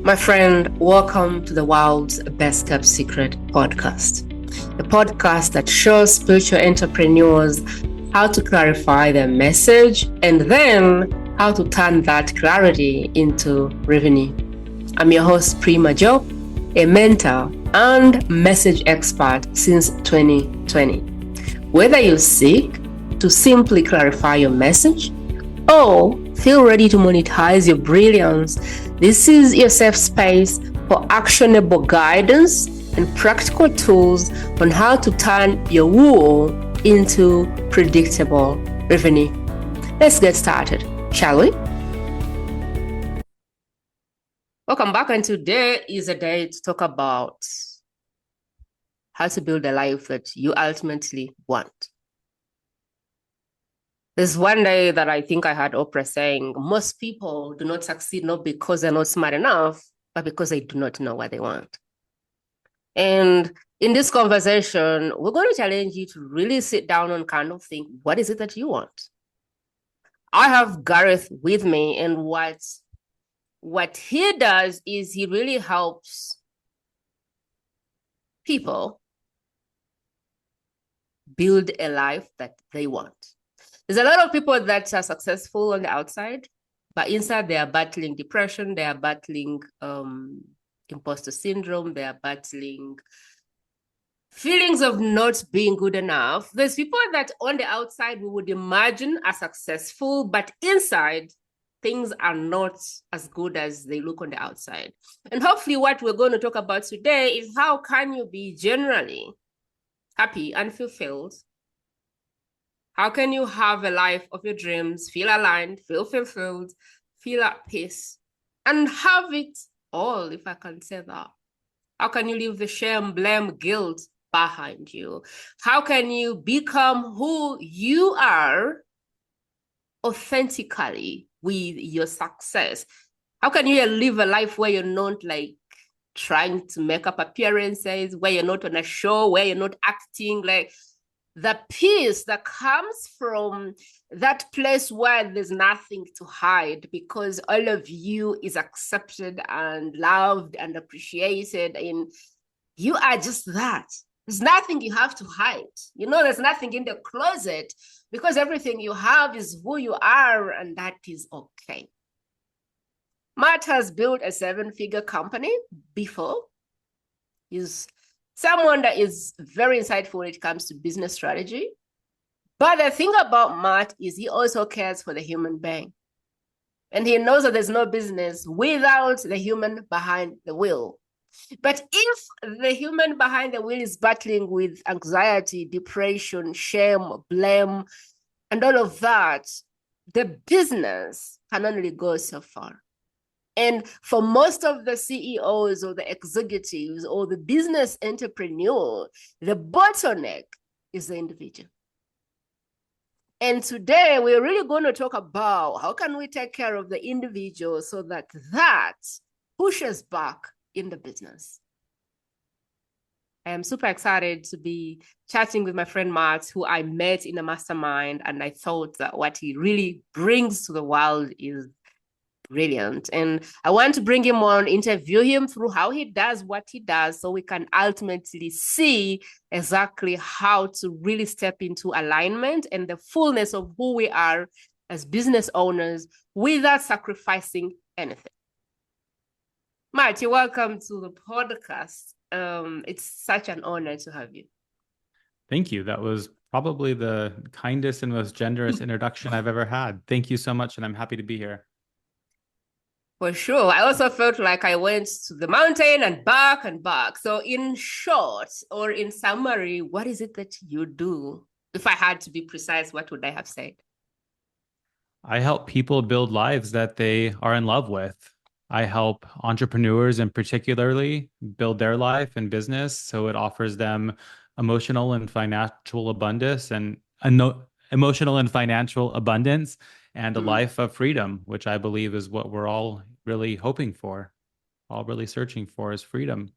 My friend, welcome to the world's best kept secret podcast, the podcast that shows spiritual entrepreneurs how to clarify their message and then how to turn that clarity into revenue. I'm your host, Prima Jope, a mentor and message expert since 2020. Whether you seek to simply clarify your message or feel ready to monetize your brilliance, this is your safe space for actionable guidance and practical tools on how to turn your wool into predictable revenue. Let's get started, shall we? Welcome back, and today is a day to talk about how to build a life that you ultimately want. There's one day that I think I heard Oprah saying, most people do not succeed not because they're not smart enough, but because they do not know what they want. And in this conversation, we're going to challenge you to really sit down and kind of think, what is it that you want? I have Gareth with me, and what he does is he really helps people build a life that they want. There's a lot of people that are successful on the outside, but inside they are battling depression, they are battling imposter syndrome, they are battling feelings of not being good enough. There's people that on the outside we would imagine are successful, but inside things are not as good as they look on the outside. And hopefully what we're going to talk about today is how can you be generally happy and fulfilled? How can you have a life of your dreams, feel aligned, feel fulfilled, feel at peace, and have it all, if I can say that? How can you leave the shame, blame, guilt behind you? How can you become who you are authentically with your success? How can you live a life where you're not like trying to make up appearances, where you're not on a show, where you're not acting like the peace that comes from that place where there's nothing to hide because all of you is accepted and loved and appreciated, and you are just that. There's nothing you have to hide. There's nothing in the closet because everything you have is who you are, and that is okay. Matt has built a 7-figure company before. He's someone that is very insightful when it comes to business strategy. But the thing about Matt is he also cares for the human being. And he knows that there's no business without the human behind the wheel. But if the human behind the wheel is battling with anxiety, depression, shame, blame, and all of that, the business can only go so far. And for most of the CEOs or the executives or the business entrepreneur, the bottleneck is the individual. And today we're really going to talk about how can we take care of the individual so that pushes back in the business. I am super excited to be chatting with my friend Matt, who I met in a mastermind, and I thought that what he really brings to the world is brilliant. And I want to bring him on, interview him through how he does what he does so we can ultimately see exactly how to really step into alignment and the fullness of who we are as business owners without sacrificing anything. Matt, you're welcome to the podcast. It's such an honor to have you. Thank you. That was probably the kindest and most generous introduction I've ever had. Thank you so much, and I'm happy to be here. For sure. I also felt like I went to the mountain and back and back. So in short, or in summary, what is it that you do? If I had to be precise, what would I have said? I help people build lives that they are in love with. I help entrepreneurs in particularly build their life and business so it offers them emotional and financial abundance and emotional and financial abundance and a life of freedom, which I believe is what we're all really hoping for, all really searching for is freedom.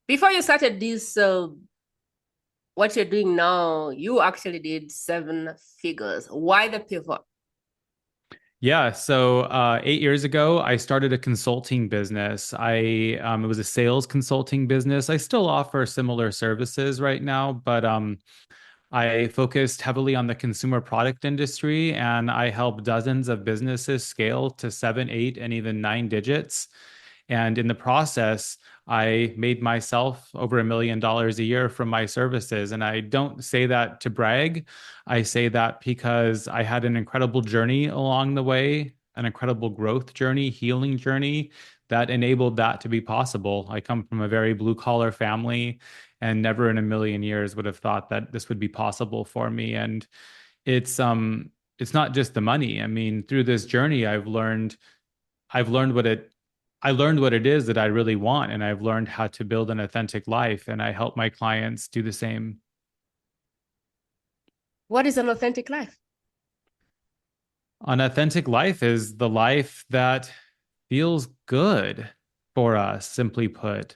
Before you started this, what you're doing now, you actually did 7 figures. Why the pivot? Yeah, so 8 years ago, I started a consulting business. It was a sales consulting business. I still offer similar services right now, but I focused heavily on the consumer product industry, and I help dozens of businesses scale to seven, eight, and even nine digits. And in the process, I made myself over $1 million a year from my services. And I don't say that to brag. I say that because I had an incredible journey along the way, an incredible growth journey, healing journey that enabled that to be possible. I come from a very blue collar family and never in a million years would have thought that this would be possible for me. And it's not just the money. I mean, through this journey, I've learned what it I learned what it is that I really want, and I've learned how to build an authentic life, and I help my clients do the same. What is an authentic life? An authentic life is the life that feels good for us, simply put.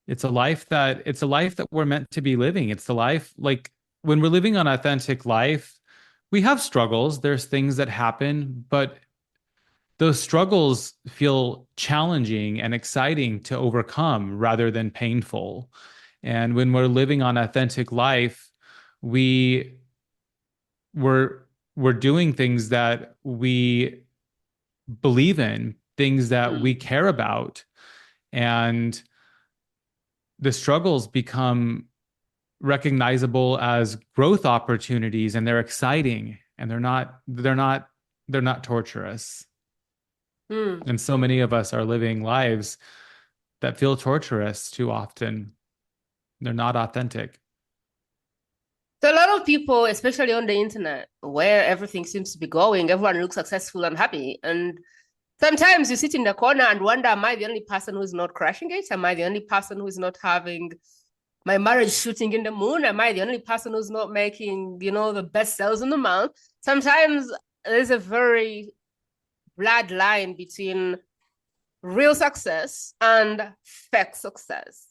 It's a life that we're meant to be living. It's the life like when we're living an authentic life, we have struggles, there's things that happen, but those struggles feel challenging and exciting to overcome rather than painful. And when we're living on authentic life, we we're we're doing things that we believe in, things that we Mm. care about, and the struggles become recognizable as growth opportunities, and they're exciting, and they're not torturous. Mm. And so many of us are living lives that feel torturous too often. They're not authentic. So a lot of people, especially on the internet, where everything seems to be going, everyone looks successful and happy. And sometimes you sit in the corner and wonder, am I the only person who's not crashing it? Am I the only person who's not having my marriage shooting in the moon? Am I the only person who's not making, the best sales in the month? Sometimes there's a very blurred line between real success and fake success.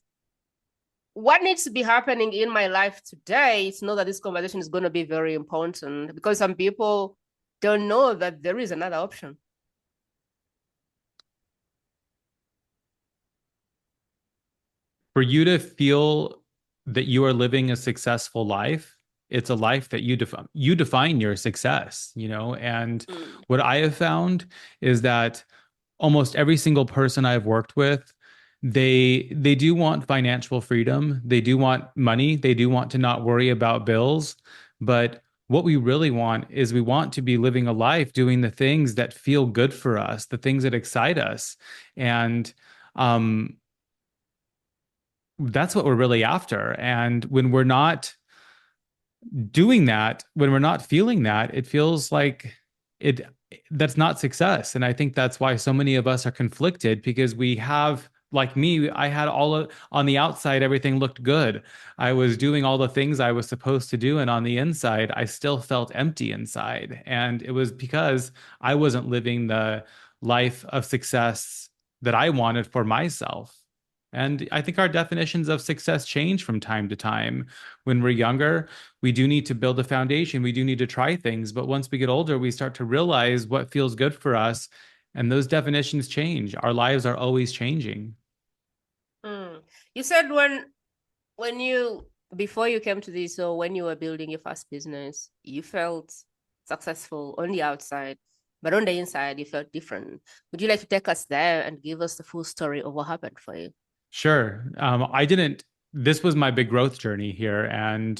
What needs to be happening in my life today to know that this conversation is going to be very important, because some people don't know that there is another option. For you to feel that you are living a successful life, it's a life that you define your success, and Mm. what I have found is that almost every single person I've worked with, they do want financial freedom, they do want money, they do want to not worry about bills, but what we really want is we want to be living a life doing the things that feel good for us, the things that excite us. And um that's what we're really after. And when we're not doing that, when we're not feeling that, it feels like it that's not success. And I think that's why so many of us are conflicted because we have like me, I had on the outside, everything looked good. I was doing all the things I was supposed to do. And on the inside, I still felt empty inside. And it was because I wasn't living the life of success that I wanted for myself. And I think our definitions of success change from time to time. When we're younger, we do need to build a foundation. We do need to try things. But once we get older, we start to realize what feels good for us. And those definitions change. Our lives are always changing. Mm. You said when you before you came to this, or when you were building your first business, you felt successful on the outside, but on the inside, you felt different. Would you like to take us there and give us the full story of what happened for you? Sure. I didn't, this was my big growth journey here. And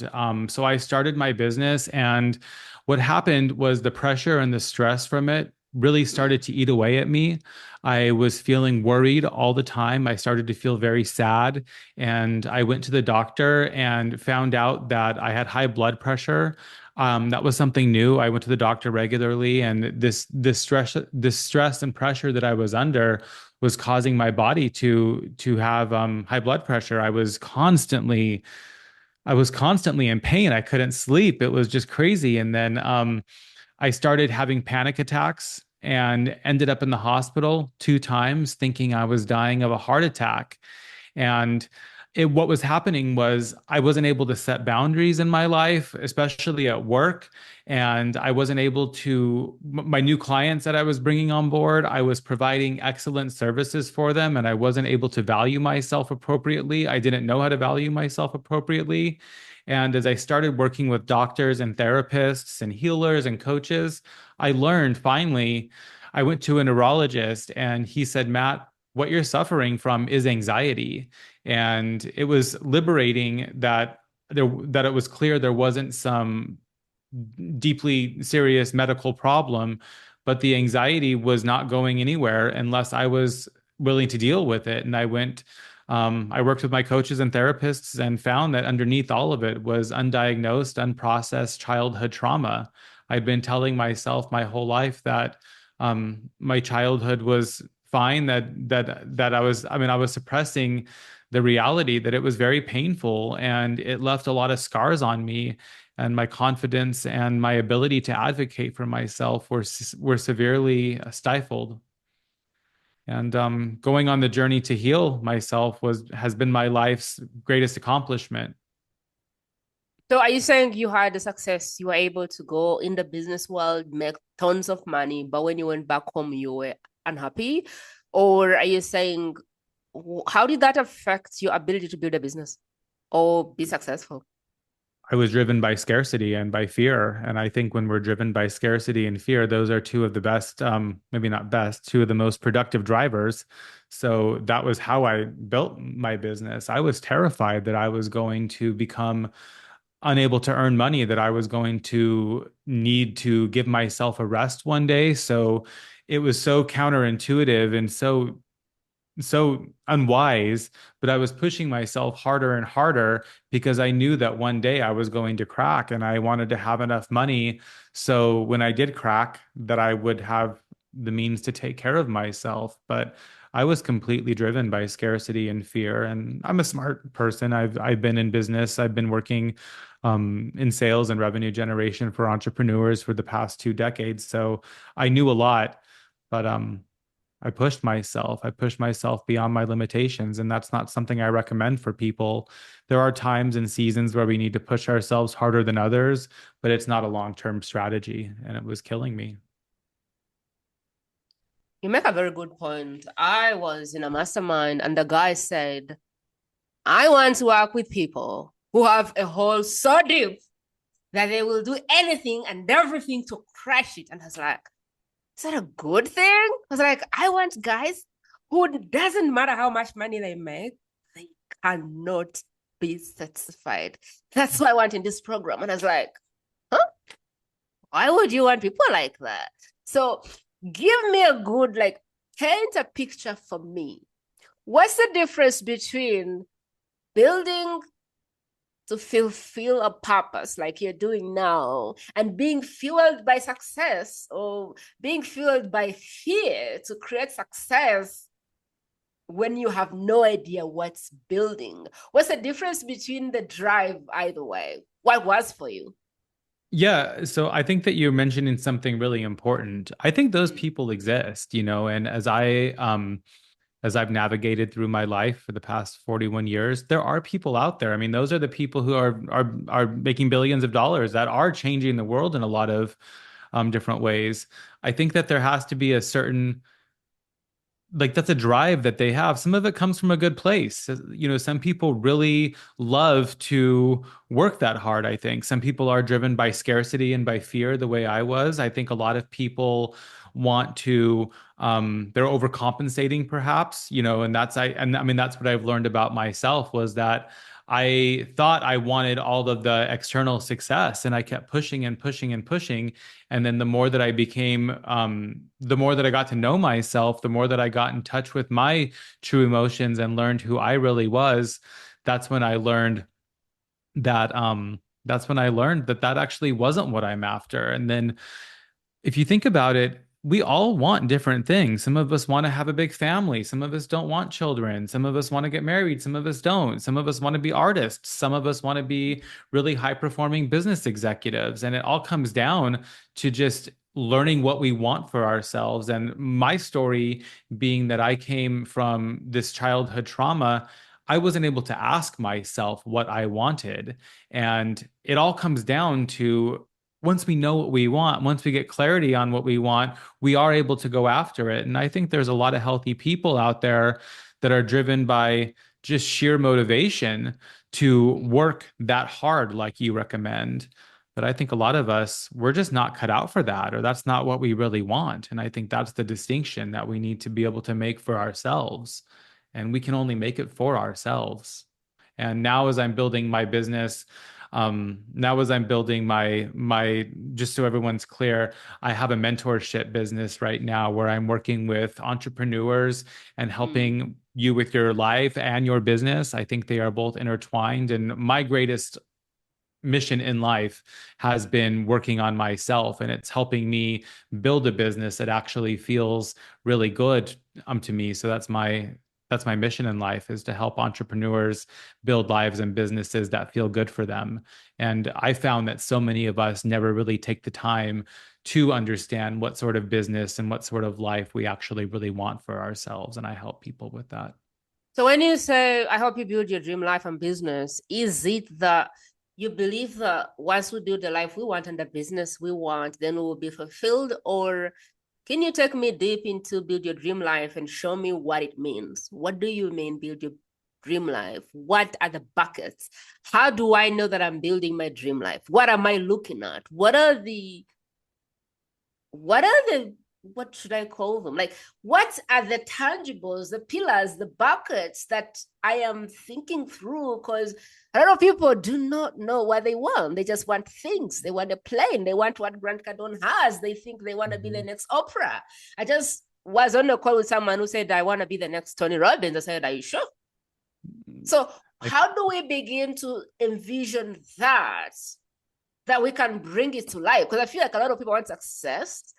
so I started my business. And what happened was the pressure and the stress from it really Mm. started to eat away at me. I was feeling worried all the time. I started to feel very sad. And I went to the doctor and found out that I had high blood pressure. That was something new. I went to the doctor regularly, and this stress and pressure that I was under was causing my body to have high blood pressure. I was constantly in pain. I couldn't sleep. It was just crazy. And then I started having panic attacks and ended up in the hospital 2 times thinking I was dying of a heart attack. And what was happening was I wasn't able to set boundaries in my life, especially at work. And I wasn't able to, my new clients that I was bringing on board, I was providing excellent services for them, and I wasn't able to value myself appropriately. I didn't know how to value myself appropriately. And as I started working with doctors and therapists and healers and coaches, I learned finally, I went to a neurologist and he said, Matt, what you're suffering from is anxiety. And it was liberating that it was clear there wasn't some deeply serious medical problem, but the anxiety was not going anywhere unless I was willing to deal with it. And I worked with my coaches and therapists and found that underneath all of it was undiagnosed, unprocessed childhood trauma. I'd been telling myself my whole life that my childhood was fine, that I was suppressing the reality that it was very painful and it left a lot of scars on me, and my confidence and my ability to advocate for myself were severely stifled. And going on the journey to heal myself was has been my life's greatest accomplishment. So are you saying you had the success, you were able to go in the business world, make tons of money, but when you went back home, you were unhappy? Or are you saying, how did that affect your ability to build a business or be successful? I was driven by scarcity and by fear. And I think when we're driven by scarcity and fear, those are two of the best, maybe not best, two of the most productive drivers. So that was how I built my business. I was terrified that I was going to become unable to earn money, that I was going to need to give myself a rest one day. So it was so counterintuitive and so unwise, but I was pushing myself harder and harder because I knew that one day I was going to crack and I wanted to have enough money. So when I did crack, that I would have the means to take care of myself. But I was completely driven by scarcity and fear. And I'm a smart person. I've been in business. I've been working in sales and revenue generation for entrepreneurs for the past 2 decades. So I knew a lot, but I pushed myself. I pushed myself beyond my limitations, and that's not something I recommend for people. There are times and seasons where we need to push ourselves harder than others, but it's not a long-term strategy, and it was killing me. You make a very good point. I was in a mastermind and the guy said, I want to work with people who have a hole so deep that they will do anything and everything to crash it. And I was like, is that a good thing? I was like, I want guys who doesn't matter how much money they make, they cannot be satisfied. That's what I want in this program. And I was like, huh? Why would you want people like that? So give me a good, like, paint a picture for me. What's the difference between building to fulfill a purpose like you're doing now and being fueled by success or being fueled by fear to create success when you have no idea what's building? What's the difference between the drive either way? What was for you? Yeah, so I think that you're mentioning something really important. I think those people exist, and as I've navigated through my life for the past 41 years, there are people out there. I mean, those are the people who are making billions of dollars that are changing the world in a lot of different ways. I think that there has to be a certain, like, that's a drive that they have. Some of it comes from a good place. Some people really love to work that hard. I think some people are driven by scarcity and by fear the way I was. I think a lot of people want to they're overcompensating perhaps, and I mean that's what I've learned about myself was that I thought I wanted all of the external success and I kept pushing and pushing and pushing. And then the more that the more that I got to know myself, the more that I got in touch with my true emotions and learned who I really was, that's when I learned that actually wasn't what I'm after. And then if you think about it, we all want different things. Some of us want to have a big family. Some of us don't want children. Some of us want to get married. Some of us don't. Some of us want to be artists. Some of us want to be really high performing business executives. And it all comes down to just learning what we want for ourselves. And my story being that I came from this childhood trauma, I wasn't able to ask myself what I wanted. And it all comes down to once we know what we want, once we get clarity on what we want, we are able to go after it. And I think there's a lot of healthy people out there that are driven by just sheer motivation to work that hard, like you recommend. But I think a lot of us, we're just not cut out for that, or that's not what we really want. And I think that's the distinction that we need to be able to make for ourselves. And we can only make it for ourselves. And now, as I'm building my business, now as I'm building just so everyone's clear, I have a mentorship business right now where I'm working with entrepreneurs and helping you with your life and your business. I think they are both intertwined. And my greatest mission in life has been working on myself, and it's helping me build a business that actually feels really good to me. So that's my mission in life, is to help entrepreneurs build lives and businesses that feel good for them. And I found that so many of us never really take the time to understand what sort of business and what sort of life we actually really want for ourselves. And I help people with that. So when you say, I help you build your dream life and business, is it that you believe that once we build the life we want and the business we want, then we will be fulfilled? Or can you take me deep into build your dream life and show me what it means? What do you mean build your dream life? What are the buckets? How do I know that I'm building my dream life? What am I looking at? What should I call them? Like, what are the tangibles, the pillars, the buckets that I am thinking through? Because a lot of people do not know what they want. They just want things. They want a plane. They want what Grant Cardone has. They think they want to be the next Oprah. I just was on a call with someone who said, I want to be the next Tony Robbins. I said, are you sure? So how do we begin to envision that we can bring it to life? Because I feel like a lot of people want success,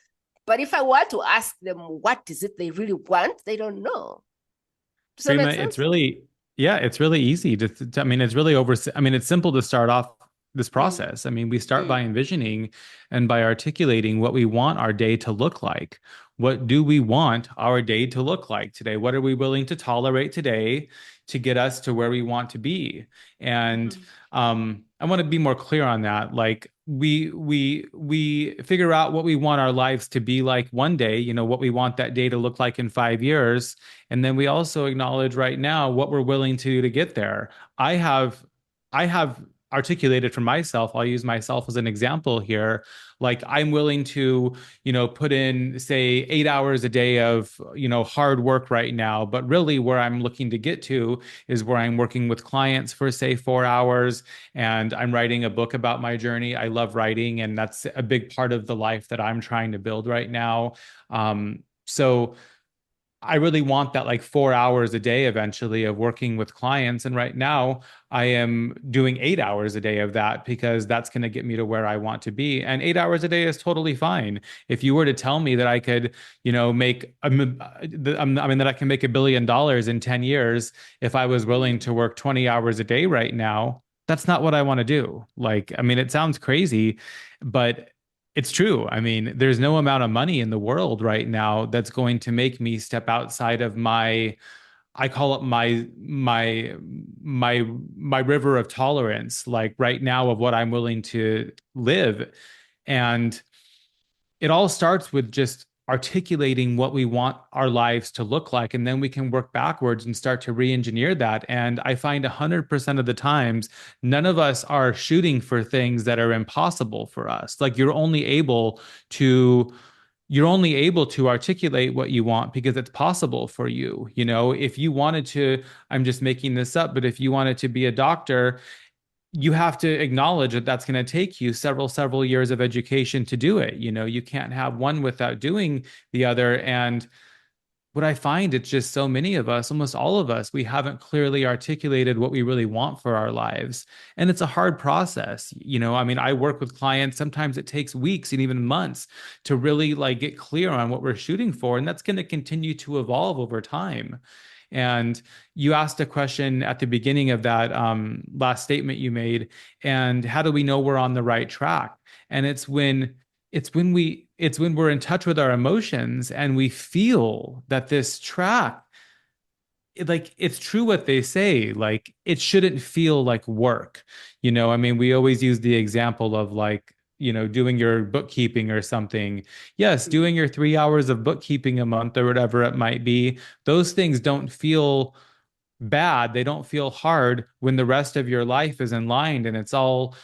but if I want to ask them what is it they really want, they don't know. Does that Prima, make sense? it's really easy I mean, it's simple to start off this process. I mean, we start by envisioning and by articulating what we want our day to look like. What do we want our day to look like today? What are we willing to tolerate today to get us to where we want to be? And I want to be more clear on that. Like we figure out what we want our lives to be like one day, what we want that day to look like in 5 years. And then we also acknowledge right now what we're willing to do to get there. I have articulated for myself, I'll use myself as an example here. Like I'm willing to, put in, say, 8 hours a day of, hard work right now. But really where I'm looking to get to is where I'm working with clients for, say, 4 hours, and I'm writing a book about my journey. I love writing, and that's a big part of the life that I'm trying to build right now. So I really want that like 4 hours a day eventually of working with clients. And right now I am doing 8 hours a day of that because that's going to get me to where I want to be. And 8 hours a day is totally fine. If you were to tell me that I could, that I can make $1 billion in 10 years if I was willing to work 20 hours a day right now, that's not what I want to do. Like, I mean, it sounds crazy, but it's true. I mean, there's no amount of money in the world right now that's going to make me step outside of I call it my river of tolerance, like right now, of what I'm willing to live. And it all starts with just articulating what we want our lives to look like, and then we can work backwards and start to re-engineer that. And I find 100% of the times none of us are shooting for things that are impossible for us. Like you're only able to articulate what you want because it's possible for you. If you wanted to, I'm just making this up, but if you wanted to be a doctor, you have to acknowledge that that's going to take you several years of education to do it. You can't have one without doing the other. And what I find, it's just so many of us, almost all of us, we haven't clearly articulated what we really want for our lives. And it's a hard process. I mean, I work with clients. Sometimes it takes weeks and even months to really like get clear on what we're shooting for. And that's going to continue to evolve over time. And you asked a question at the beginning of that last statement you made, and how do we know we're on the right track? And it's when we're in touch with our emotions and we feel that this track like it's true what they say, like it shouldn't feel like work. I mean, we always use the example of like, doing your bookkeeping or something. Yes, Mhm. doing your 3 hours of bookkeeping a month or whatever it might be, those things don't feel bad. They don't feel hard when the rest of your life is in line and it's all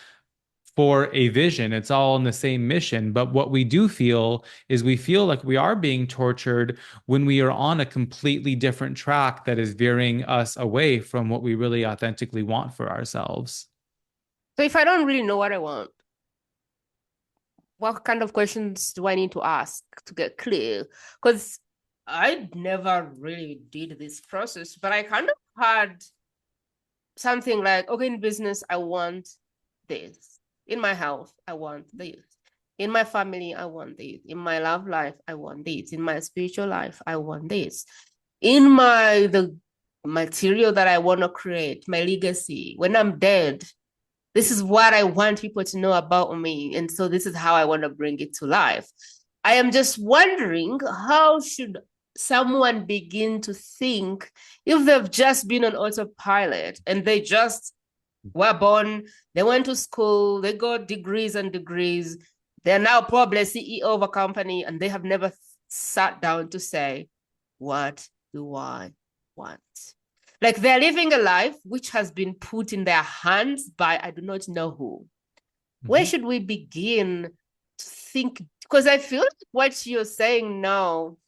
for a vision. It's all in the same mission. But what we do feel is we feel like we are being tortured when we are on a completely different track that is veering us away from what we really authentically want for ourselves. So if I don't really know what I want, what kind of questions do I need to ask to get clear? Because I never really did this process, but I kind of had something like, okay, in business, I want this. In my health, I want this. In my family, I want this. In my love life, I want this. In my spiritual life, I want this. In the material that I want to create, my legacy, when I'm dead, this is what I want people to know about me. And so this is how I want to bring it to life. I am just wondering, how should someone begin to think if they've just been on autopilot and they just were born, they went to school, they got degrees and degrees, they're now probably a CEO of a company and they have never sat down to say, what do I want? Like they're living a life which has been put in their hands by I do not know who. Where Mhm. should we begin to think? Because I feel like what you're saying now,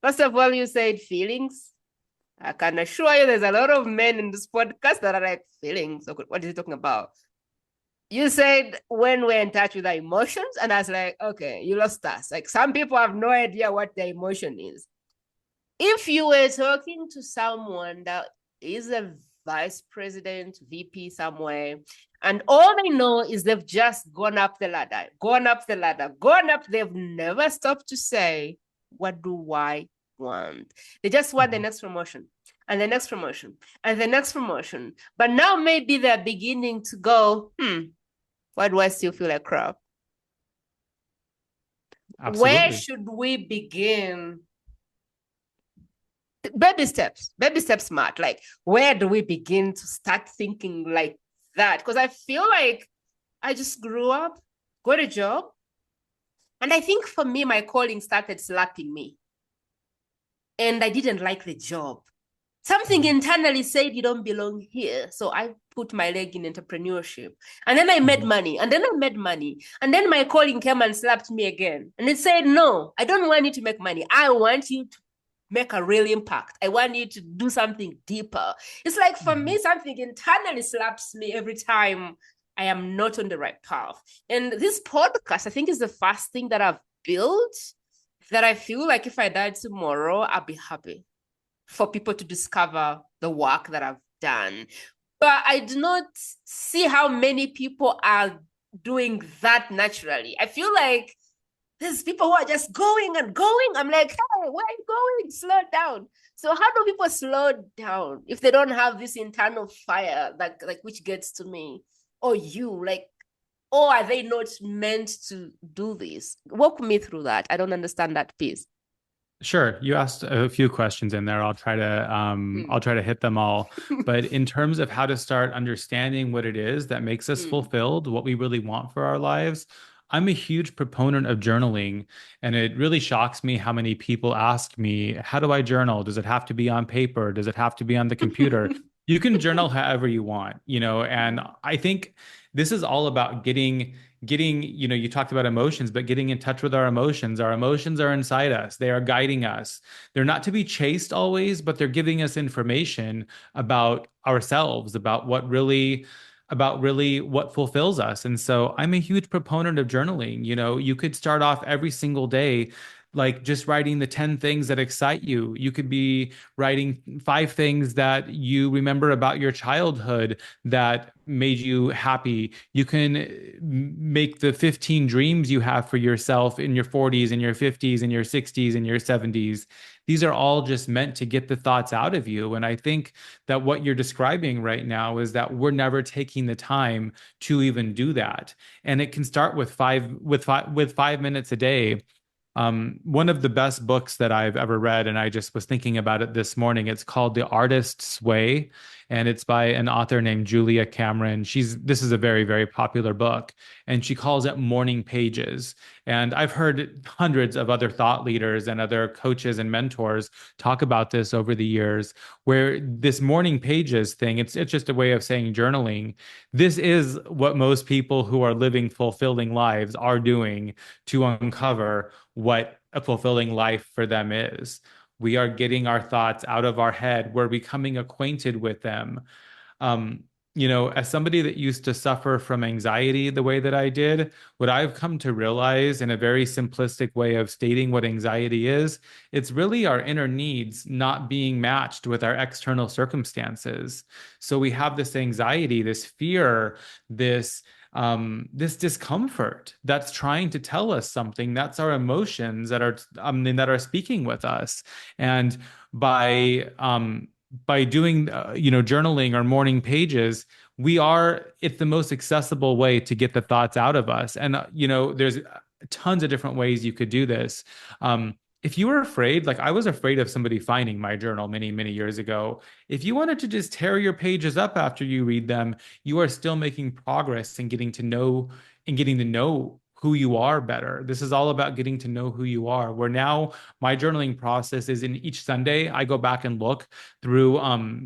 first of all, you said feelings. I can assure you there's a lot of men in this podcast that are like, feelings. So what is he talking about? You said when we're in touch with our emotions, and I was like, okay, you lost us. Like some people have no idea what their emotion is. If you were talking to someone that is a vice president, VP somewhere, and all they know is they've just gone up the ladder, gone up the ladder, gone up, they've never stopped to say, what do I want? They just want the Mhm. next promotion and the next promotion and the next promotion. But now maybe they're beginning to go, why do I still feel like crap? Where Absolutely. should we begin? Baby steps smart. Like, where do we begin to start thinking like that? Because I feel like I just grew up, got a job, and I think for me, my calling started slapping me, and I didn't like the job. Something Mhm. internally said you don't belong here. So I put my leg in entrepreneurship. And then I made Mhm. money. And then I made money. And then my calling came and slapped me again. And it said, no, I don't want you to make money. I want you to make a real impact. I want you to do something deeper. It's like for me, Mhm. something internally slaps me every time I am not on the right path. And this podcast, I think, is the first thing that I've built that I feel like if I died tomorrow, I'll be happy for people to discover the work that I've done. But I do not see how many people are doing that naturally. I feel like there's people who are just going and going. I'm like, hey, where are you going? Slow down. So how do people slow down if they don't have this internal fire that like which gets to me or you like, or are they not meant to do this? Walk me through that. I don't understand that piece. Sure. You asked a few questions in there. I'll Mm. try to hit them all. But in terms of how to start understanding what it is that makes us Mm. fulfilled, what we really want for our lives, I'm a huge proponent of journaling. And it really shocks me how many people ask me, how do I journal? Does it have to be on paper? Does it have to be on the computer? You can journal however you want, and I think this is all about getting, you talked about emotions, but getting in touch with our emotions. Our emotions are inside us. They are guiding us. They're not to be chased always, but they're giving us information about ourselves, about really what fulfills us. And so I'm a huge proponent of journaling. You could start off every single day like just writing the 10 things that excite you. You could be writing 5 things that you remember about your childhood that made you happy. You can make the 15 dreams you have for yourself in your 40s and your 50s and your 60s and your 70s. These are all just meant to get the thoughts out of you. And I think that what you're describing right now is that we're never taking the time to even do that. And it can start with 5 minutes a day One of the best books that I've ever read, and I just was thinking about it this morning. It's called The Artist's Way, and it's by an author named Julia Cameron. This is a very, very popular book, and she calls it Morning Pages. And I've heard hundreds of other thought leaders and other coaches and mentors talk about this over the years, where this morning pages thing, it's just a way of saying journaling. This is what most people who are living fulfilling lives are doing to uncover what a fulfilling life for them is. We are getting our thoughts out of our head. We're becoming acquainted with them. Um, as somebody that used to suffer from anxiety the way that I did, what I've come to realize in a very simplistic way of stating what anxiety is, it's really our inner needs not being matched with our external circumstances. So we have this anxiety, this fear, this discomfort that's trying to tell us something. That's our emotions that are speaking with us. And by doing journaling or morning pages, it's the most accessible way to get the thoughts out of us. And there's tons of different ways you could do this. If you were afraid, like I was afraid of somebody finding my journal many, many years ago, if you wanted to just tear your pages up after you read them, you are still making progress in getting to know who you are better. This is all about getting to know who you are. Where now my journaling process is in each Sunday, I go back and look through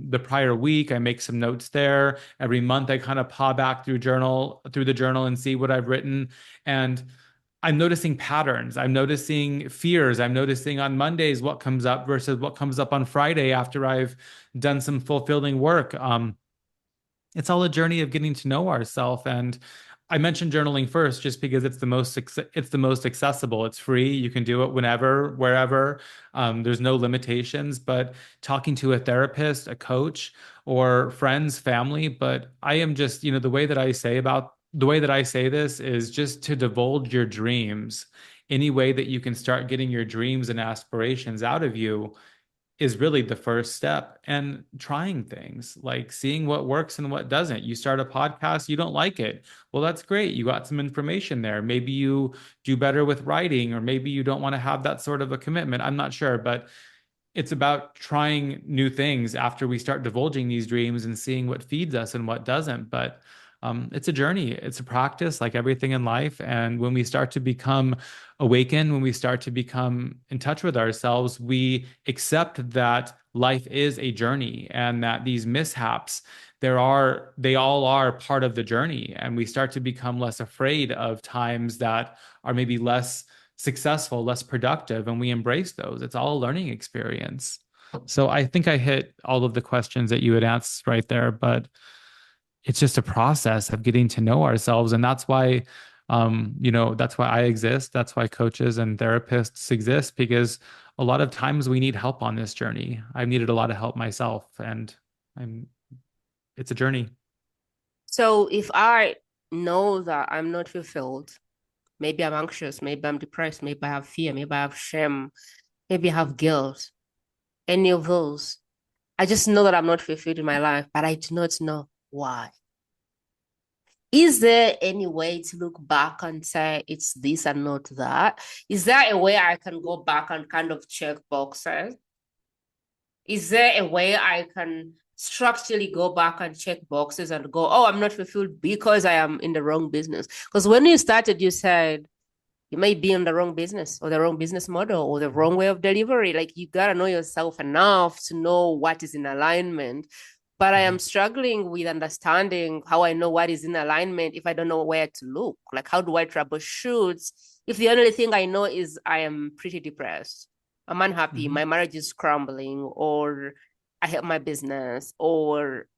the prior week. I make some notes there. Every month I kind of paw back through the journal and see what I've written. And I'm noticing patterns. I'm noticing fears. I'm noticing on Mondays what comes up versus what comes up on Friday after I've done some fulfilling work. It's all a journey of getting to know ourselves. And I mentioned journaling first just because it's the most accessible. It's free. You can do it whenever, wherever. There's no limitations. But talking to a therapist, a coach, or friends, family. But I am just, the way that I say this is just to divulge your dreams. Any way that you can start getting your dreams and aspirations out of you is really the first step, and trying things like seeing what works and what doesn't. You start a podcast, you don't like it. Well, that's great. You got some information there. Maybe you do better with writing, or maybe you don't want to have that sort of a commitment. I'm not sure, but it's about trying new things after we start divulging these dreams and seeing what feeds us and what doesn't. But it's a journey, it's a practice like everything in life. And when we start to become awakened, when we start to become in touch with ourselves, we accept that life is a journey and that these mishaps, they all are part of the journey. And we start to become less afraid of times that are maybe less successful, less productive, and we embrace those. It's all a learning experience. So I think I hit all of the questions that you had asked right there, but it's just a process of getting to know ourselves. And that's why I exist. That's why coaches and therapists exist, because a lot of times we need help on this journey. I've needed a lot of help myself, and I'm, it's a journey. So if I know that I'm not fulfilled, maybe I'm anxious, maybe I'm depressed, maybe I have fear, maybe I have shame, maybe I have guilt, any of those. I just know that I'm not fulfilled in my life, but I do not know why. Is there any way to look back and say it's this and not that? Is there a way I can go back and kind of check boxes? Is there a way I can structurally go back and check boxes and go, oh, I'm not fulfilled because I am in the wrong business? Because when you started, you said you may be in the wrong business or the wrong business model or the wrong way of delivery. Like you got to know yourself enough to know what is in alignment. But I am struggling with understanding how I know what is in alignment if I don't know where to look. Like, how do I troubleshoot if the only thing I know is I am pretty depressed? I'm unhappy, Mhm. my marriage is crumbling, or I hate my business, or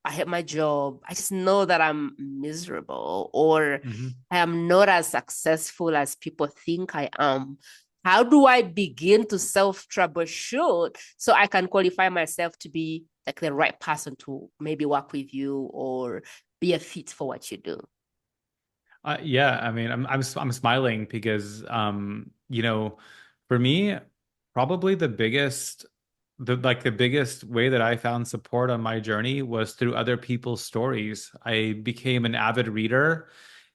I hate my job. I just know that I'm miserable, or Mhm. I am not as successful as people think I am. How do I begin to self troubleshoot so I can qualify myself to be like the right person to maybe work with you or be a fit for what you do? Yeah, I mean, I'm smiling because for me, probably the biggest way that I found support on my journey was through other people's stories. I became an avid reader,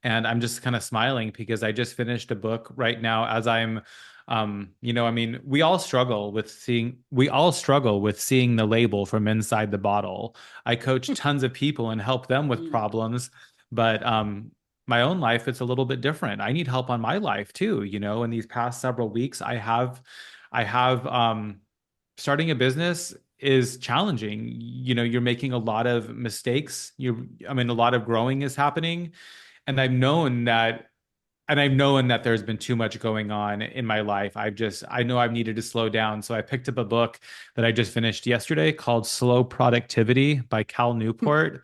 And I'm just kind of smiling because I just finished a book right now as I'm I mean, we all struggle with seeing the label from inside the bottle. I coach tons of people and help them with Mm. problems, but my own life, it's a little bit different. I need help on my life too. In these past several weeks, I have starting a business is challenging. You're making a lot of mistakes. I mean, a lot of growing is happening. And I've known that there's been too much going on in my life. I know I've needed to slow down. So I picked up a book that I just finished yesterday called Slow Productivity by Cal Newport.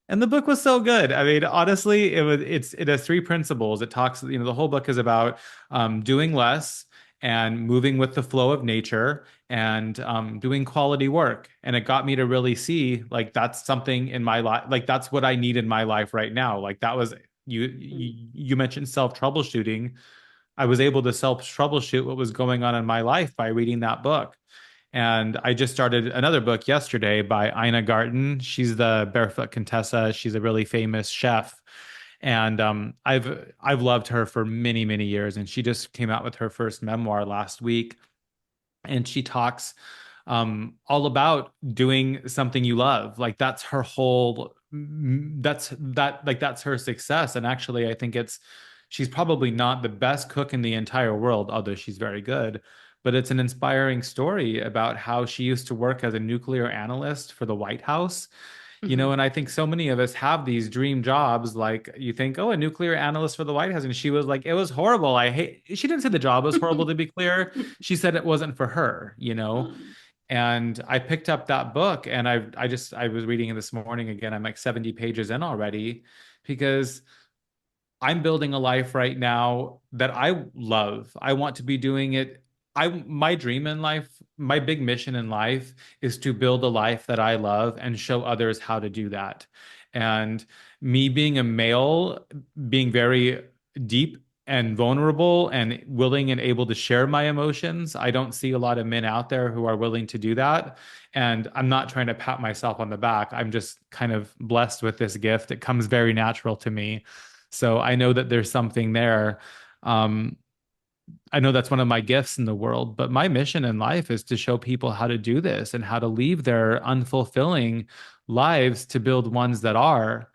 And the book was so good. I mean, honestly, it has three principles. It talks, the whole book is about doing less and moving with the flow of nature and doing quality work. And it got me to really see like that's something in my life, like that's what I need in my life right now. Like that was you mentioned self troubleshooting. I was able to self troubleshoot what was going on in my life by reading that book. And I just started another book yesterday by Ina Garten. She's the Barefoot Contessa. She's a really famous chef. And I've loved her for many, many years. And she just came out with her first memoir last week. And she talks all about doing something you love. Like that's her whole that's her success. And actually, I think she's probably not the best cook in the entire world, although she's very good. But it's an inspiring story about how she used to work as a nuclear analyst for the White House. Mhm. And I think so many of us have these dream jobs. Like you think, oh, a nuclear analyst for the White House. And she was like, it was horrible. She didn't say the job was horrible, to be clear. She said it wasn't for her. Mm. And I picked up that book and I was reading it this morning again. I'm like 70 pages in already because I'm building a life right now that I love. I want to be doing it. My dream in life, my big mission in life is to build a life that I love and show others how to do that. And me being a male, being very deep and vulnerable and willing and able to share my emotions, I don't see a lot of men out there who are willing to do that. And I'm not trying to pat myself on the back. I'm just kind of blessed with this gift. It comes very natural to me. So I know that there's something there. Um, I know that's one of my gifts in the world, but my mission in life is to show people how to do this and how to leave their unfulfilling lives to build ones that are.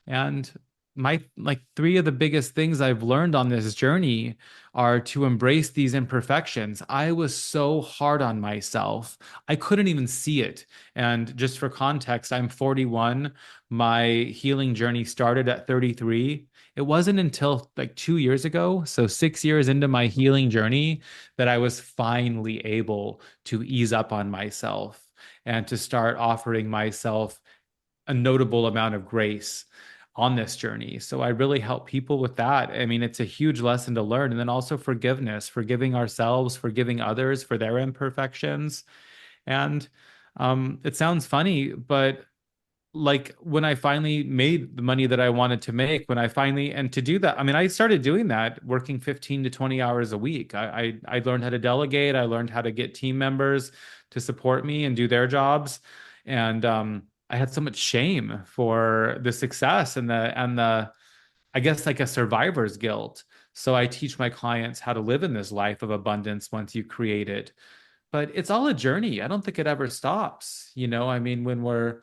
And my like three of the biggest things I've learned on this journey are to embrace these imperfections. I was so hard on myself. I couldn't even see it. And just for context, I'm 41. My healing journey started at 33. It wasn't until like 2 years ago, so 6 years into my healing journey, that I was finally able to ease up on myself and to start offering myself a notable amount of grace on this journey. So I really help people with that. I mean, it's a huge lesson to learn. And then also forgiveness, forgiving ourselves, forgiving others for their imperfections. And it sounds funny, but like when I finally made the money that I wanted to make, and to do that, I mean, I started doing that working 15 to 20 hours a week. I learned how to delegate. I learned how to get team members to support me and do their jobs. And I had so much shame for the success and the I guess like a survivor's guilt. So I teach my clients how to live in this life of abundance once you create it. But it's all a journey. I don't think it ever stops. I mean, when we're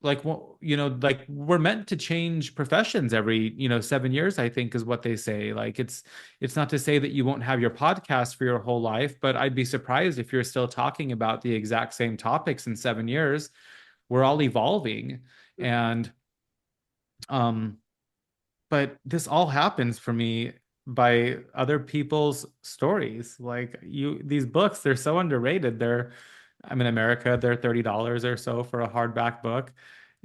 like like we're meant to change professions every 7 years, I think is what they say. Like it's not to say that you won't have your podcast for your whole life, but I'd be surprised if you're still talking about the exact same topics in 7 years. We're all evolving. And um but this all happens for me by other people's stories. Like these books, they're so underrated. I'm in America, they're $30 or so for a hardback book.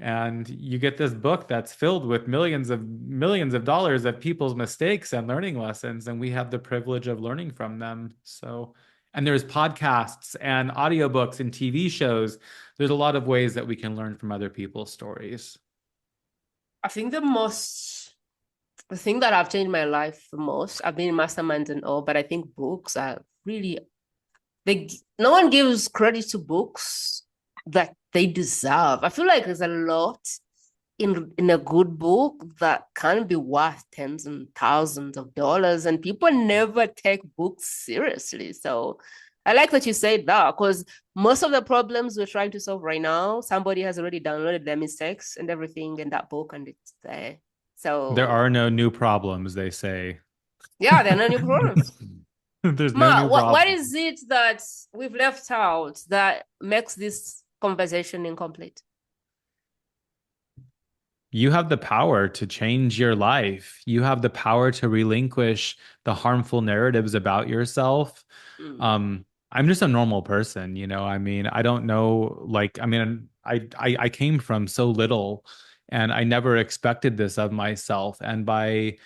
And you get this book that's filled with millions of dollars of people's mistakes and learning lessons. And we have the privilege of learning from them. So, and there's podcasts and audiobooks and TV shows. There's a lot of ways that we can learn from other people's stories. I think the thing that have changed my life the most, I've been in masterminds and all, but I think books are really no one gives credit to books that they deserve. I feel like there's a lot in a good book that can be worth tens and thousands of dollars, and people never take books seriously. So I like that you said that, because most of the problems we're trying to solve right now, somebody has already downloaded their mistakes and everything in that book, and it's there. There So are no new problems, they say. yeah, there are no new problems. There's no Ma, new what problem. is it that we've left out that makes this conversation incomplete? You have the power to change your life. You have the power to relinquish the harmful narratives about yourself. Mm. I'm just a normal person, I mean, I don't know, like, I mean, I came from so little and I never expected this of myself. And by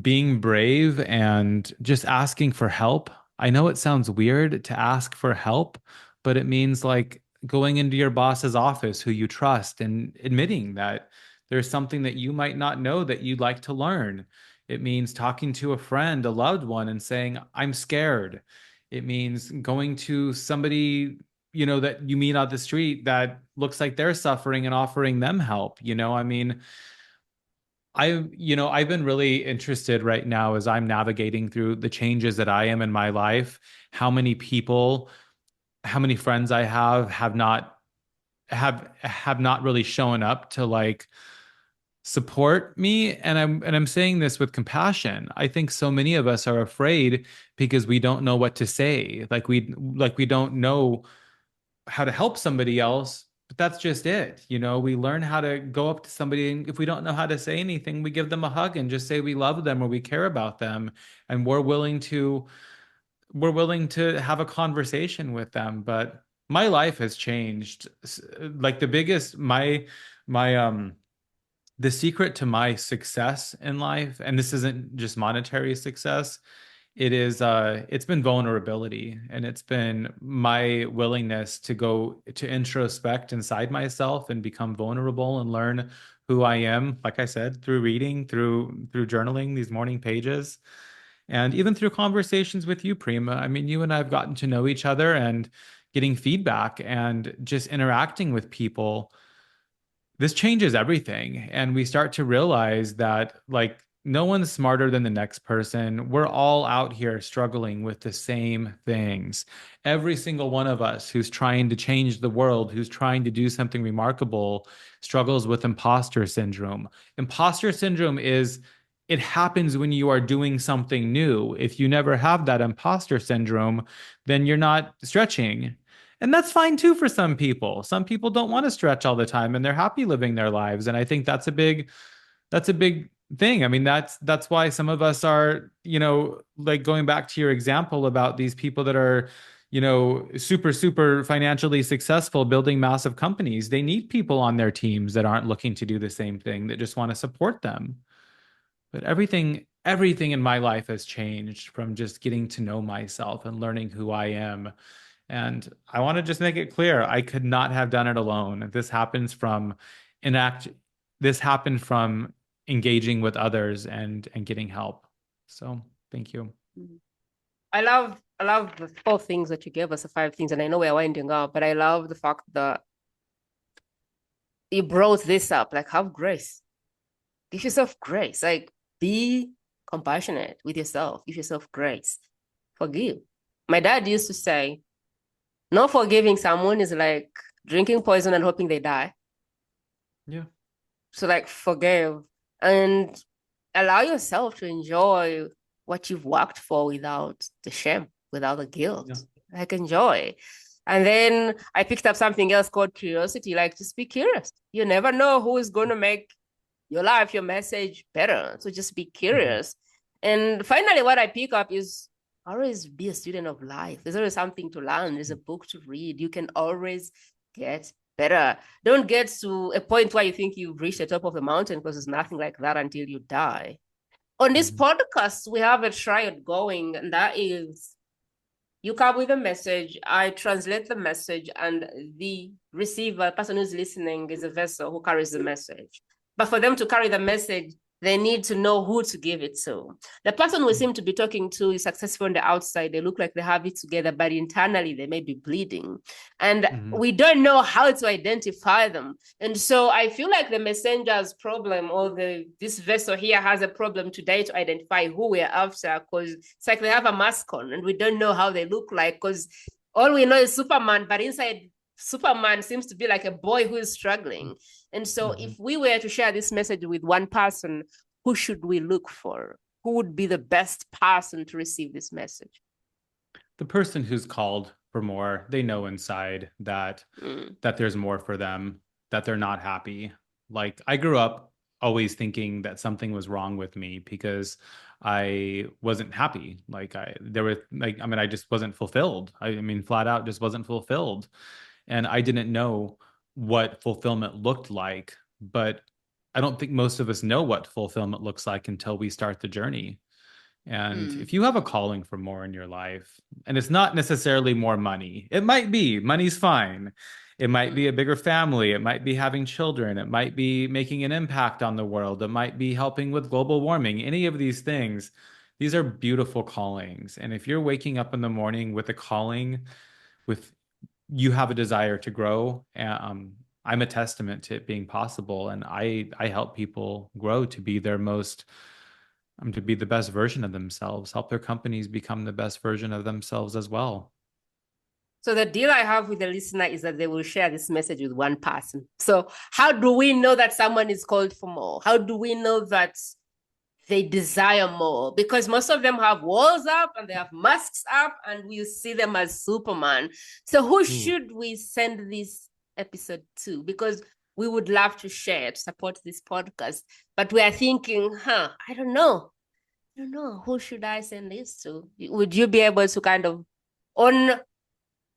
being brave and just asking for help, I know it sounds weird to ask for help, but it means like going into your boss's office who you trust and admitting that there's something that you might not know that you'd like to learn. It means talking to a friend, a loved one, and saying, I'm scared. It means going to somebody, that you meet on the street that looks like they're suffering and offering them help. I mean, I've been really interested right now as I'm navigating through the changes that I am in my life, how many people, how many friends I have not really shown up to like support me, and I'm saying this with compassion. I think so many of us are afraid because we don't know what to say. Like we don't know how to help somebody else, but that's just it. We learn how to go up to somebody, and if we don't know how to say anything, we give them a hug and just say we love them or we care about them, and we're willing to have a conversation with them. But my life has changed. Like the biggest my the secret to my success in life, and this isn't just monetary success, it's been vulnerability, and it's been my willingness to go to introspect inside myself and become vulnerable and learn who I am, like I said, through reading, through journaling these morning pages, and even through conversations with you, Prima. I mean, you and I have gotten to know each other and getting feedback and just interacting with people. This changes everything. And we start to realize that, like, no one's smarter than the next person. We're all out here struggling with the same things. Every single one of us who's trying to change the world, who's trying to do something remarkable, struggles with imposter syndrome. Imposter syndrome it happens when you are doing something new. If you never have that imposter syndrome, then you're not stretching. And that's fine too for some people. Some people don't want to stretch all the time and they're happy living their lives. And I think that's a big thing. I mean, that's why some of us are, like going back to your example about these people that are, super, super financially successful, building massive companies. They need people on their teams that aren't looking to do the same thing, that just want to support them. But everything in my life has changed from just getting to know myself and learning who I am. And I want to just make it clear, I could not have done it alone. Enact this happened from engaging with others and getting help. So thank you. I love the 4 things that you gave us, the 5 things, and I know we're winding up, but I love the fact that you brought this up. Like, have grace. Give yourself grace. Like, be compassionate with yourself. Give yourself grace. Forgive. My dad used to say, not forgiving someone is like drinking poison and hoping they die. Yeah. So, like, forgive and allow yourself to enjoy what you've worked for without the shame, without the guilt. Yeah. Like, enjoy. And then I picked up something else called curiosity. Like, just be curious. You never know who is going to make your life, your message better. So just be curious. And finally, what I pick up is always be a student of life. There's always something to learn. There's a book to read. You can always get better. Don't get to a point where you think you've reached the top of the mountain, because there's nothing like that until you die. On this podcast, we have a triad going, and that is you come with a message, I translate the message, and the receiver, person who's listening, is a vessel who carries the message. But for them to carry the message, They need to know who to give it to. The person we seem to be talking to is successful on the outside. They look like they have it together, but internally they may be bleeding. And we don't know how to identify them. And so I feel like the messenger's problem, or this vessel here has a problem today to identify who we're after, because it's like they have a mask on and we don't know how they look like, because all we know is Superman, but inside Superman seems to be like a boy who is struggling. And so if we were to share this message with one person, who should we look for? Who would be the best person to receive this message? The person who's called for more, they know inside that that there's more for them, that they're not happy. Like, I grew up always thinking that something was wrong with me because I wasn't happy. I just wasn't fulfilled. I mean, flat out just wasn't fulfilled. And I didn't know what fulfillment looked like. But I don't think most of us know what fulfillment looks like until we start the journey. And if you have a calling for more in your life, and it's not necessarily more money, it might be money's fine. It might be a bigger family. It might be having children. It might be making an impact on the world. It might be helping with global warming. Any of these things, these are beautiful callings. And if you're waking up in the morning with a calling, with you have a desire to grow, I'm a testament to it being possible. And I help people grow to be their most to be the best version of themselves, help their companies become the best version of themselves as well. So the deal I have with the listener is that they will share this message with one person. So how do we know that someone is called for more? How do we know that they desire more? Because most of them have walls up and they have masks up and we see them as Superman. So who should we send this episode to? Because we would love to share, to support this podcast, but we are thinking, I don't know. Who should I send this to? Would you be able to kind of, on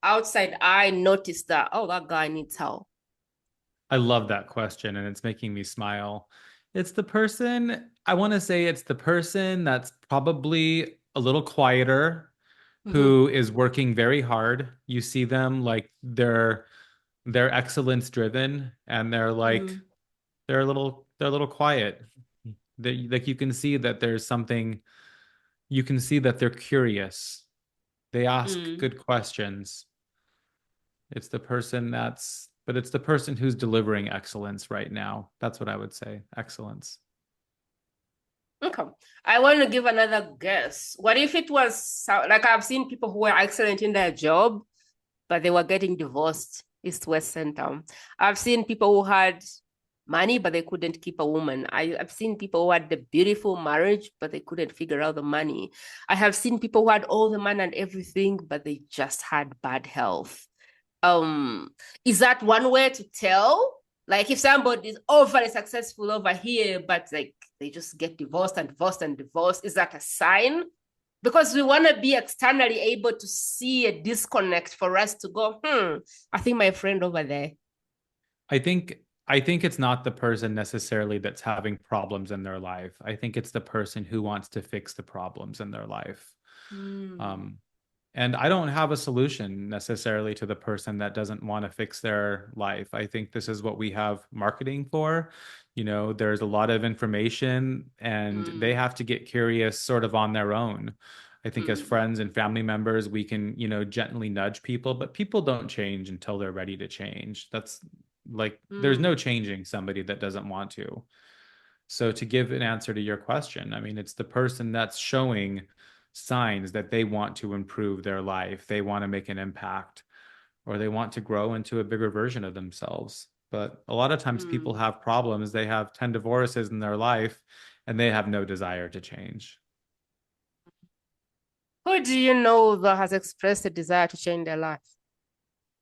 outside eye, notice that, oh, that guy needs help? I love that question, and it's making me smile. It's the person, I want to say it's the person that's probably a little quieter, who is working very hard. You see them like they're excellence driven, and they're like they're a little quiet. Like, you can see that there's something, you can see that they're curious. They ask good questions. It's the person but it's the person who's delivering excellence right now. That's what I would say. Excellence. Okay. I want to give another guess. What if it was like, I've seen people who were excellent in their job, but they were getting divorced, East West Center. I've seen people who had money, but they couldn't keep a woman. I've seen people who had the beautiful marriage, but they couldn't figure out the money. I have seen people who had all the money and everything, but they just had bad health. Is that one way to tell? Like, if somebody is overly successful over here, but like they just get divorced and divorced and divorced, is that a sign? Because we want to be externally able to see a disconnect for us to go, I think my friend over there. I think it's not the person necessarily that's having problems in their life. I think it's the person who wants to fix the problems in their life. And I don't have a solution necessarily to the person that doesn't want to fix their life. I think this is what we have marketing for. There's a lot of information, and they have to get curious sort of on their own. I think as friends and family members, we can, gently nudge people, but people don't change until they're ready to change. That's like, there's no changing somebody that doesn't want to. So to give an answer to your question, I mean, it's the person that's showing signs that they want to improve their life, they want to make an impact, or they want to grow into a bigger version of themselves. But a lot of times people have problems. They have 10 divorces in their life, and they have no desire to change. Who do you know that has expressed a desire to change their life?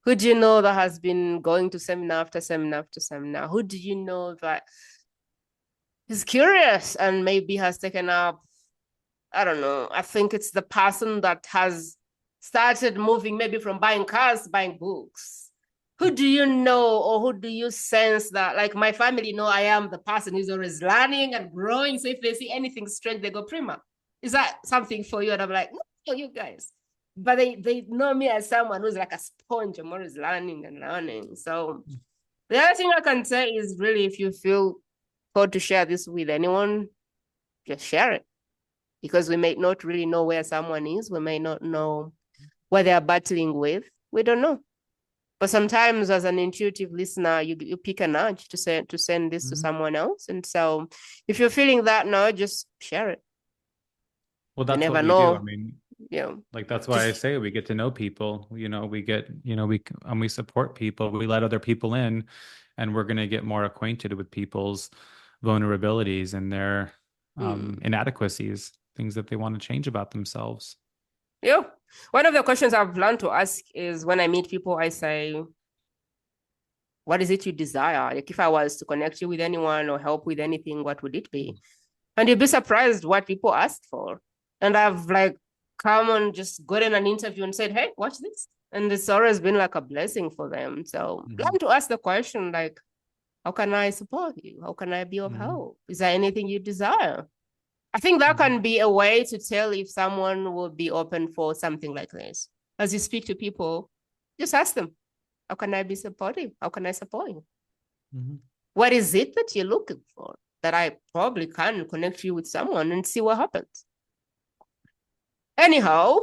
Who do you know that has been going to seminar after seminar after seminar? Who do you know that is curious and maybe has taken up, I don't know, I think it's the person that has started moving maybe from buying cars to buying books. Who do you know, or who do you sense that, like, my family know I am the person who's always learning and growing. So if they see anything strange, they go, Prima, is that something for you? And I'm like, no, you guys. But they know me as someone who's like a sponge. I'm always learning and learning. So the other thing I can say is, really, if you feel called to share this with anyone, just share it. Because we may not really know where someone is. We may not know what they are battling with. We don't know. But sometimes as an intuitive listener, you pick a nudge to send this to someone else. And so if you're feeling that nudge, just share it. Well, that's never what we know. do. I mean, Yeah. like that's why I say we get to know people. We support people. We let other people in, and we're going to get more acquainted with people's vulnerabilities and their inadequacies, things that they want to change about themselves. Yeah. One of the questions I've learned to ask is when I meet people, I say, what is it you desire? Like if I was to connect you with anyone or help with anything, what would it be? And you'd be surprised what people ask for. And I've like come and just gotten an interview and said, hey, watch this. And it's always been like a blessing for them. So learn to ask the question like, how can I support you? How can I be of help? Is there anything you desire? I think that can be a way to tell if someone will be open for something like this. As you speak to people, just ask them, how can I be supportive? How can I support you? What is it that you're looking for that I probably can connect you with someone and see what happens? Anyhow,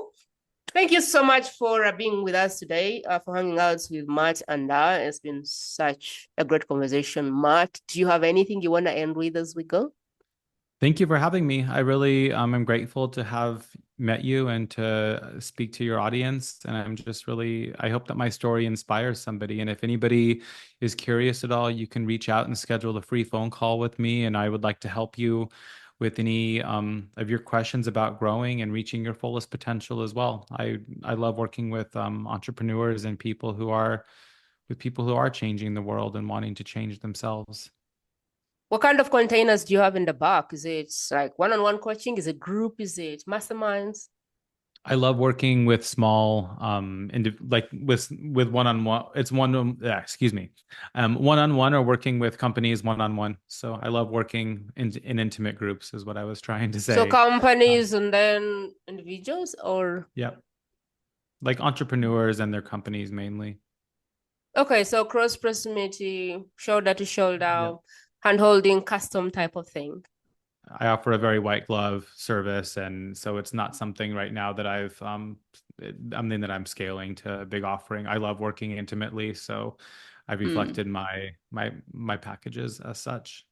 thank you so much for being with us today, for hanging out with Matt and I. It's been such a great conversation. Matt, do you have anything you want to end with as we go? Thank you for having me. I really am grateful to have met you and to speak to your audience. And I hope that my story inspires somebody. And if anybody is curious at all, you can reach out and schedule a free phone call with me. And I would like to help you with any of your questions about growing and reaching your fullest potential as well. I love working with entrepreneurs and people who are changing the world and wanting to change themselves. What kind of containers do you have in the back? Is it like one-on-one coaching? Is it group? Is it masterminds? I love working with small, with one-on-one. It's one-on-one or working with companies one-on-one. So I love working in intimate groups is what I was trying to say. So companies and then individuals or? Yeah. Like entrepreneurs and their companies mainly. Okay, so cross proximity, shoulder to shoulder, hand-holding, custom type of thing. I offer a very white glove service, and so it's not something right now that I'm scaling to a big offering. I love working intimately, so I've reflected my packages as such.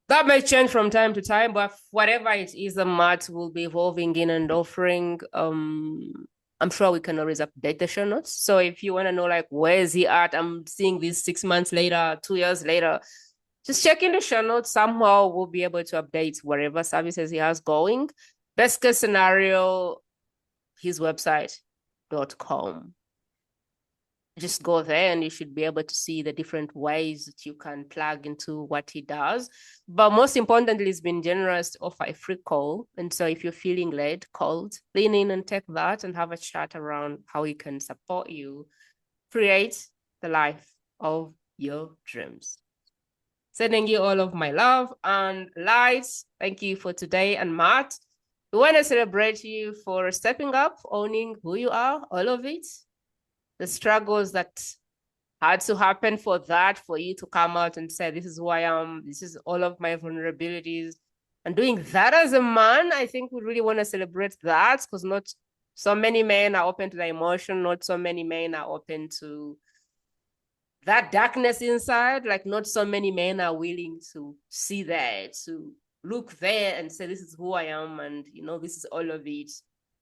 That may change from time to time, but whatever it is, the Matt will be evolving in and offering. I'm sure we can always update the show notes. So if you want to know, like, where is he at? I'm seeing this 6 months later, 2 years later. Just check in the show notes. Somehow we'll be able to update whatever services he has going. Best case scenario, his website.com. Just go there and you should be able to see the different ways that you can plug into what he does. But most importantly, he's been generous to offer a free call. And so if you're feeling led, called, lean in and take that and have a chat around how he can support you create the life of your dreams. Sending you all of my love and light. Thank you for today. And Matt, we want to celebrate you for stepping up, owning who you are, all of it. The struggles that had to happen for you to come out and say, this is who I am, this is all of my vulnerabilities. And doing that as a man, I think we really want to celebrate that because not so many men are open to the emotion, not so many men are open to that darkness inside. Like not so many men are willing to see that, to look there and say, this is who I am and, this is all of it.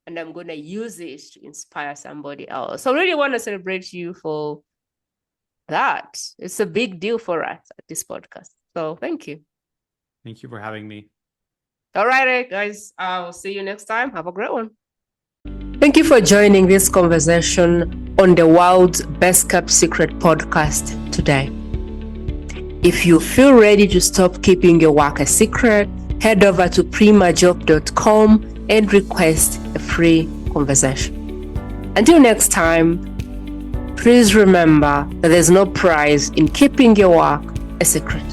And I'm going to use it to inspire somebody else. So I really want to celebrate you for that. It's a big deal for us at this podcast. So thank you. Thank you for having me. All right, guys. I'll see you next time. Have a great one. Thank you for joining this conversation on the world's best kept secret podcast today. If you feel ready to stop keeping your work a secret, head over to primajope.com and request a free conversation. Until next time, please remember that there's no prize in keeping your work a secret.